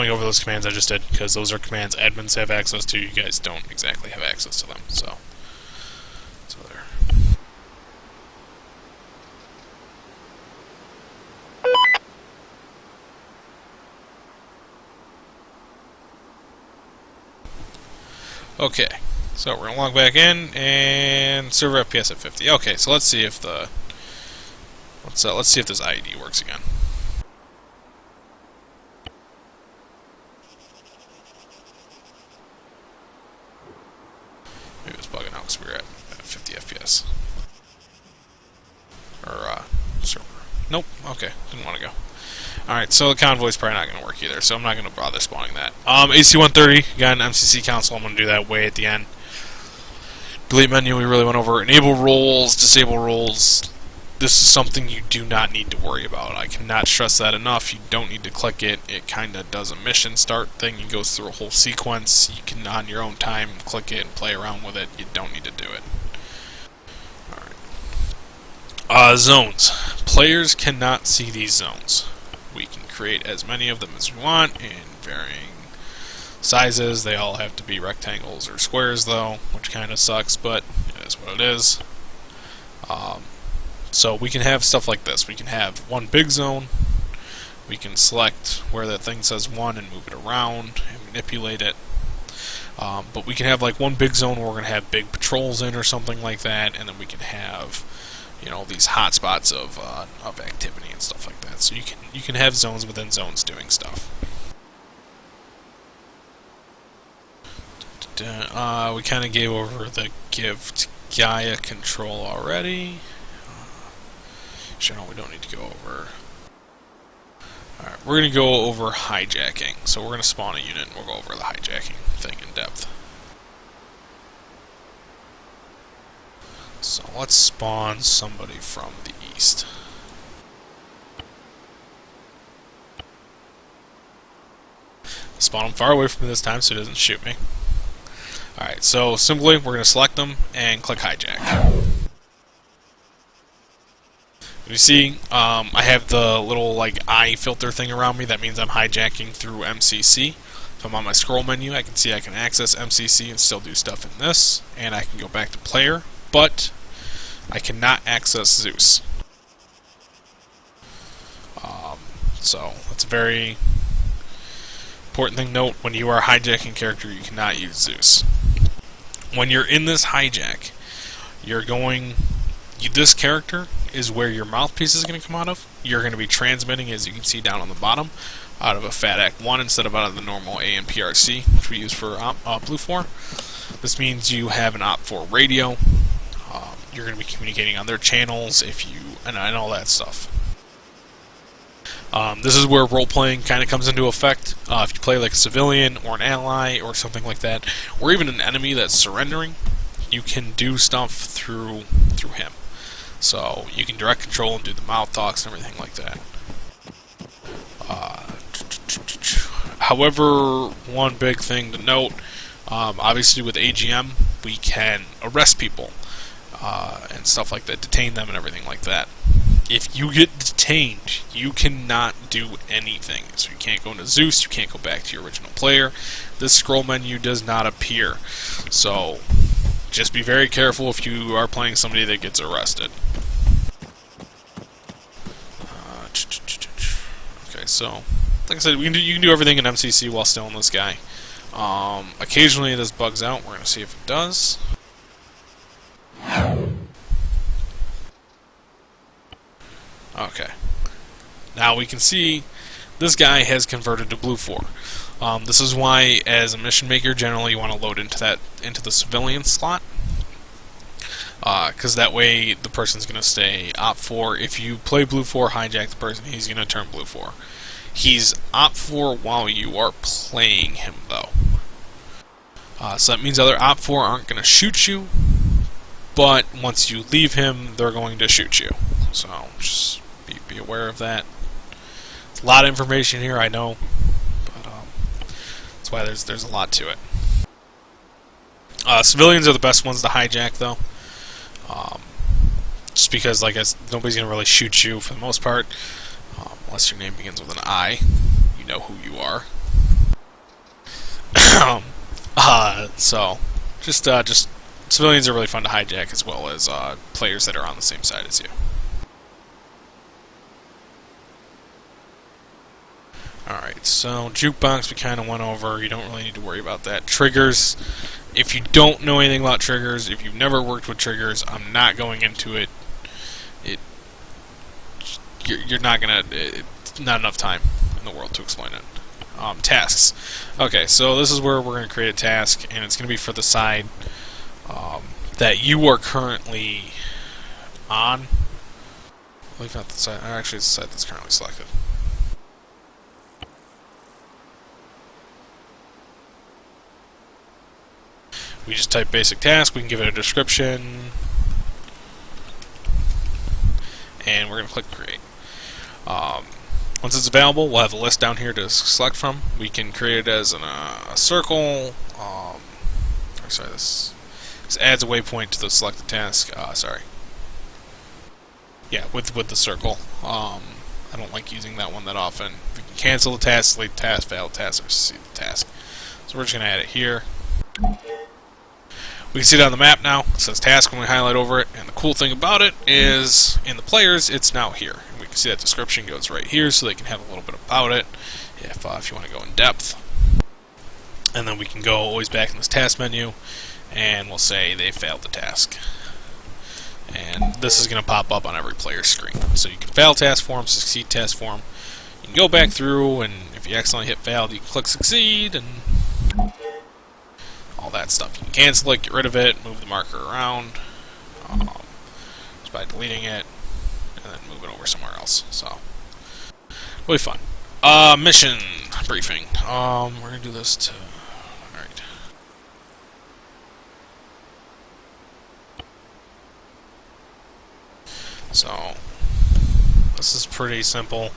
going over those commands I just did, because those are commands admins have access to. You guys don't exactly have access to them, so there. Okay, so we're gonna log back in and server FPS at 50. Okay, so let's see if let's see if this IED works again. Maybe it's bugging out because we were at 50 FPS. Or server. Nope. Okay, didn't want to go. Alright, so the convoy's probably not going to work either, so I'm not going to bother spawning that. AC-130, got an MCC console, I'm going to do that way at the end. Delete menu, we really went over. Enable roles, disable roles. This is something you do not need to worry about. I cannot stress that enough. You don't need to click it. It kind of does a mission start thing. It goes through a whole sequence. You can, on your own time, click it and play around with it. You don't need to do it. Alright. Zones. Players cannot see these zones. We can create as many of them as we want in varying sizes. They all have to be rectangles or squares though, which kind of sucks, but it is what it is. So we can have stuff like this. We can have one big zone. We can select where that thing says 1 and move it around and manipulate it. But we can have like one big zone where we're going to have big patrols in or something like that, and then we can have, you know, these hotspots of activity and stuff like that. So you can have zones within zones doing stuff. We kind of gave over the give to Gaia control already. Sure, no, we don't need to go over. Alright, we're going to go over hijacking. So we're going to spawn a unit and we'll go over the hijacking thing in depth. So let's spawn somebody from the east. Spawn him far away from me this time so he doesn't shoot me. Alright, so simply we're going to select them and click hijack. You see, I have the little like eye filter thing around me. That means I'm hijacking through MCC. If I'm on my scroll menu, I can see I can access MCC and still do stuff in this, and I can go back to player, but I cannot access Zeus. So that's a very important thing to note. When you are a hijacking character, you cannot use Zeus. When you're in this hijack, this character is where your mouthpiece is going to come out of. You're going to be transmitting, as you can see down on the bottom, out of a FAT-AC-1 instead of out of the normal AMPRC, which we use for Blue 4. This means you have an OP4 radio. You're going to be communicating on their channels and all that stuff. This is where role-playing kind of comes into effect. If you play like a civilian or an ally or something like that, or even an enemy that's surrendering, you can do stuff through him. So you can direct control and do the mouth talks and everything like that. However, one big thing to note, obviously with AGM, we can arrest people and stuff like that, detain them and everything like that. If you get detained, you cannot do anything. So you can't go into Zeus, you can't go back to your original player. This scroll menu does not appear. So just be very careful if you are playing somebody that gets arrested. Okay, so like I said, you can do everything in MCC while still in this guy. Occasionally this bugs out. We're going to see if it does. Okay. Now we can see this guy has converted to Blue 4. This is why, as a mission maker, generally you want to load into the civilian slot, because that way the person's going to stay OP4. If you play Blue 4, hijack the person, he's going to turn Blue 4. He's OP4 while you are playing him, though. So that means other OP4 aren't going to shoot you, but once you leave him, they're going to shoot you. So just be aware of that. It's a lot of information here, I know, but that's why there's a lot to it. Civilians are the best ones to hijack, though. Just because, like, nobody's going to really shoot you for the most part, unless your name begins with an I. You know who you are. So, just civilians are really fun to hijack, as well as players that are on the same side as you. Alright, so jukebox we kind of went over. You don't really need to worry about that. Triggers, if you don't know anything about triggers, if you've never worked with triggers, I'm not going into it. You're not gonna. It's not enough time in the world to explain it. Tasks. Okay, so this is where we're going to create a task, and it's going to be for the side that you are currently on. Leave out the side. Actually, it's the side that's currently selected. We just type basic task. We can give it a description, and we're going to click create. Once it's available, we'll have a list down here to select from. We can create it as a circle. Sorry, this adds a waypoint to the selected task. Sorry. Yeah, with the circle. I don't like using that one that often. We can cancel the task, delete the task, fail the task, or succeed the task. So we're just going to add it here. We can see it on the map now. It says task when we highlight over it. And the cool thing about it is, in the players, it's now here. And we can see that description goes right here, so they can have a little bit about it if you want to go in depth. And then we can go always back in this task menu, and we'll say they failed the task. And this is going to pop up on every player's screen. So you can fail task form, succeed task form. You can go back through, and if you accidentally hit failed, you can click succeed, and all that stuff. You can cancel it, get rid of it, move the marker around just by deleting it, and then move it over somewhere else. So, really fun. Mission briefing. We're gonna do this to. All right. So, this is pretty simple.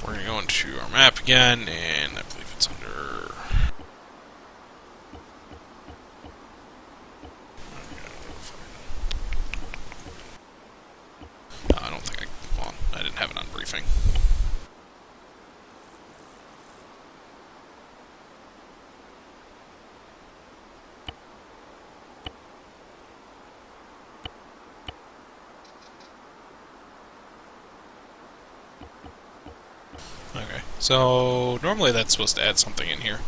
We're gonna go into our map again, and I believe it's under. I didn't have it on briefing. Okay, so normally that's supposed to add something in here,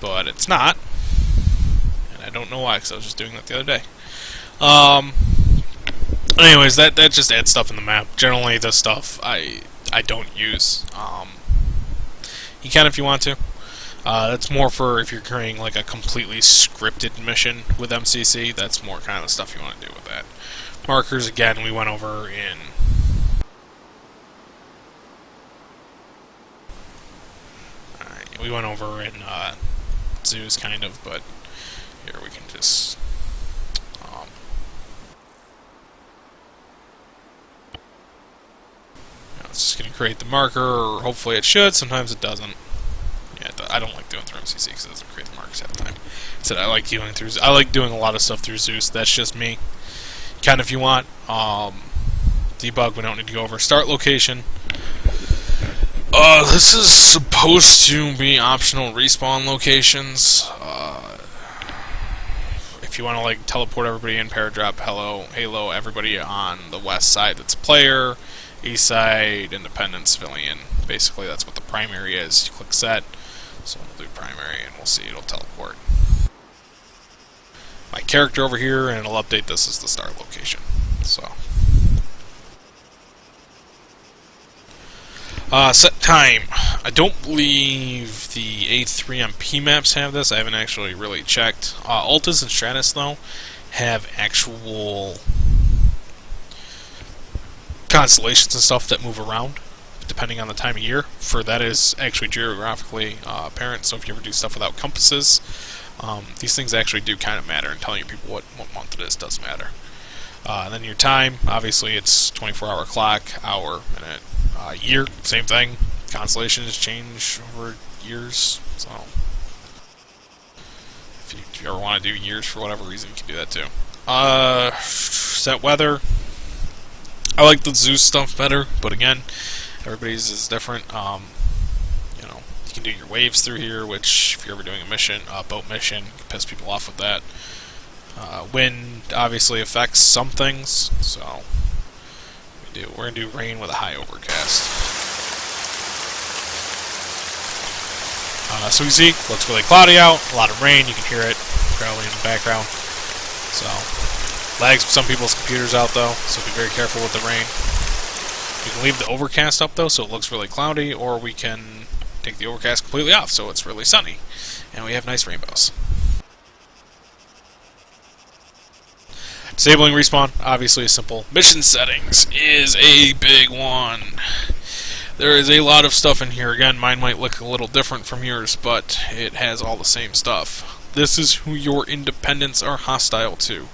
but it's not, and I don't know why, because I was just doing that the other day. Anyways, that just adds stuff in the map. Generally, the stuff I don't use. You can if you want to. That's more for if you're creating like a completely scripted mission with MCC. That's more kind of the stuff you want to do with that. Markers, again, we went over in. Alright, we went over in Zeus, kind of, but here we can just. It's just going to create the marker, or hopefully it should. Sometimes it doesn't. Yeah, I don't like doing through MCC because it doesn't create the markers half the time. So I like doing a lot of stuff through Zeus. That's just me. Kind of if you want. Debug, we don't need to go over. Start location. This is supposed to be optional respawn locations. If you want to like teleport everybody in, paradrop, halo, everybody on the west side that's player. East side, independent, civilian. Basically, that's what the primary is. You click set, so we'll do primary, and we'll see it'll teleport. My character over here, and it'll update this as the start location. So, set time. I don't believe the A3MP maps have this. I haven't actually really checked. Altus and Stratus, though, have actual constellations and stuff that move around depending on the time of year. For that is actually geographically apparent. So if you ever do stuff without compasses, these things actually do kind of matter, and telling people what month it is does matter. And then your time, obviously it's 24-hour clock, hour, minute, year, same thing. Constellations change over years, so if you ever want to do years for whatever reason, you can do that too. Set weather. I like the Zeus stuff better, but again, everybody's is different. You You can do your waves through here, which if you're ever doing a mission, boat mission, you can piss people off with that. Wind obviously affects some things, so we're going to do rain with a high overcast. So you see, looks really cloudy out, a lot of rain, you can hear it probably in the background. So, lags some people's computers out though, so be very careful with the rain. We can leave the overcast up though, so it looks really cloudy, or we can take the overcast completely off, so it's really sunny. And we have nice rainbows. Disabling respawn, obviously is simple. Mission settings is a big one. There is a lot of stuff in here. Again, mine might look a little different from yours, but it has all the same stuff. This is who your independents are hostile to.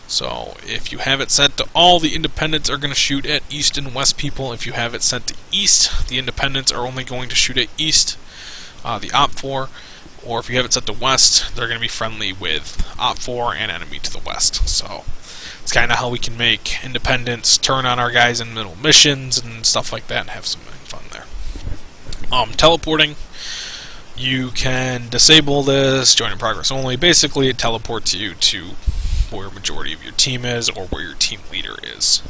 So, if you have it set to all, the independents are going to shoot at east and west people. If you have it set to east, the independents are only going to shoot at east, the OP4. Or if you have it set to west, they're going to be friendly with OP4 and enemy to the west. So, it's kind of how we can make independents turn on our guys in middle missions and stuff like that and have some fun there. Teleporting. You can disable this, join in progress only. Basically, it teleports you to where majority of your team is or where your team leader is.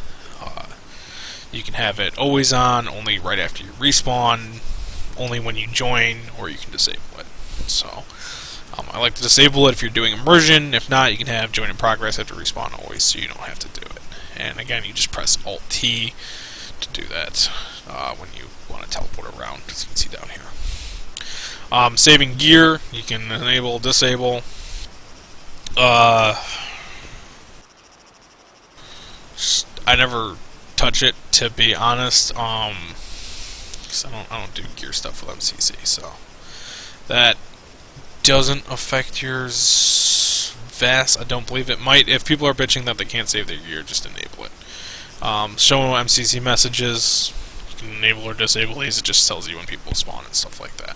You can have it always on, only right after you respawn, only when you join, or you can disable it. So, I like to disable it if you're doing immersion. If not, you can have join in progress after respawn always, so you don't have to do it. And again, you just press Alt-T to do that when you want to teleport around, as you can see down here. Saving gear, you can enable, disable. I never touch it, to be honest, because I don't do gear stuff with MCC, so that doesn't affect yours vast. I don't believe it might. If people are bitching that they can't save their gear, just enable it. Showing MCC messages, you can enable or disable these. It just tells you when people spawn and stuff like that.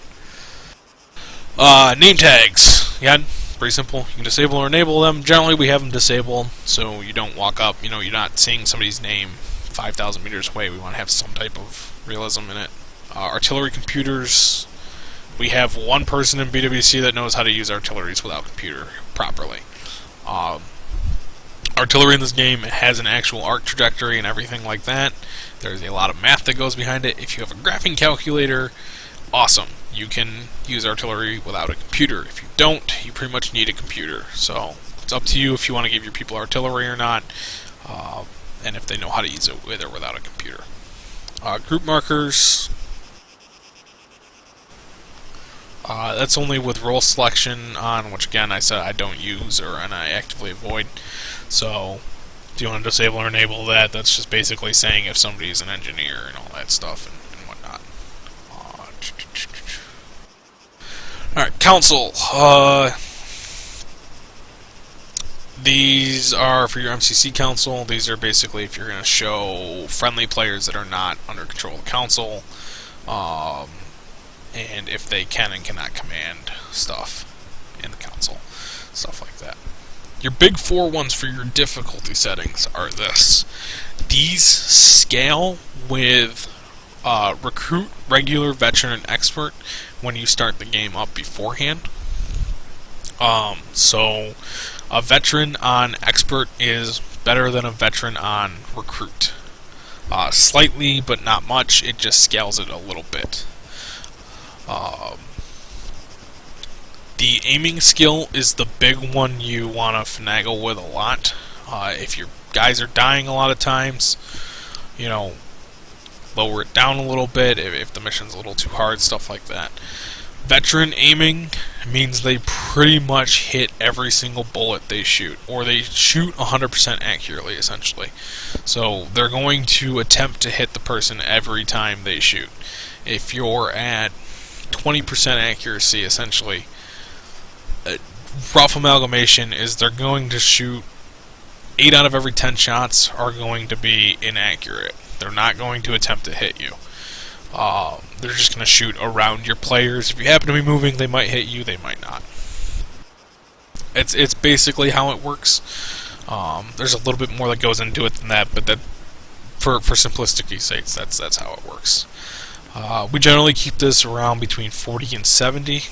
Name tags. Yeah, pretty simple. You can disable or enable them. Generally, we have them disabled, so you don't walk up. You're not seeing somebody's name 5,000 meters away. We want to have some type of realism in it. Artillery computers. We have one person in BWC that knows how to use artilleries without computer properly. Artillery in this game has an actual arc trajectory and everything like that. There's a lot of math that goes behind it. If you have a graphing calculator, awesome. You can use artillery without a computer. If you don't, you pretty much need a computer. So it's up to you if you want to give your people artillery or not, and if they know how to use it with or without a computer. Group markers. That's only with role selection on, which again I said I don't use and I actively avoid. So, do you want to disable or enable that? That's just basically saying if somebody's an engineer and all that stuff and whatnot. Alright, council. These are for your MCC council. These are basically if you're going to show friendly players that are not under control of the council. And if they can and cannot command stuff in the console. Stuff like that. Your big four ones for your difficulty settings are this. These scale with recruit, regular, veteran, and expert when you start the game up beforehand. So a veteran on expert is better than a veteran on recruit. Slightly, but not much. It just scales it a little bit. The aiming skill is the big one you want to finagle with a lot. If your guys are dying a lot of times, lower it down a little bit if the mission's a little too hard, stuff like that. Veteran aiming means they pretty much hit every single bullet they shoot, or they shoot 100% accurately, essentially. So they're going to attempt to hit the person every time they shoot. If you're at 20% accuracy, essentially, rough amalgamation is they're going to shoot 8 out of every 10 shots are going to be inaccurate. They're not going to attempt to hit you. They're just going to shoot around your players. If you happen to be moving, they might hit you, they might not. It's basically how it works. There's a little bit more that goes into it than that, but that for simplicity's sake, that's how it works. We generally keep this around between 40 and 70.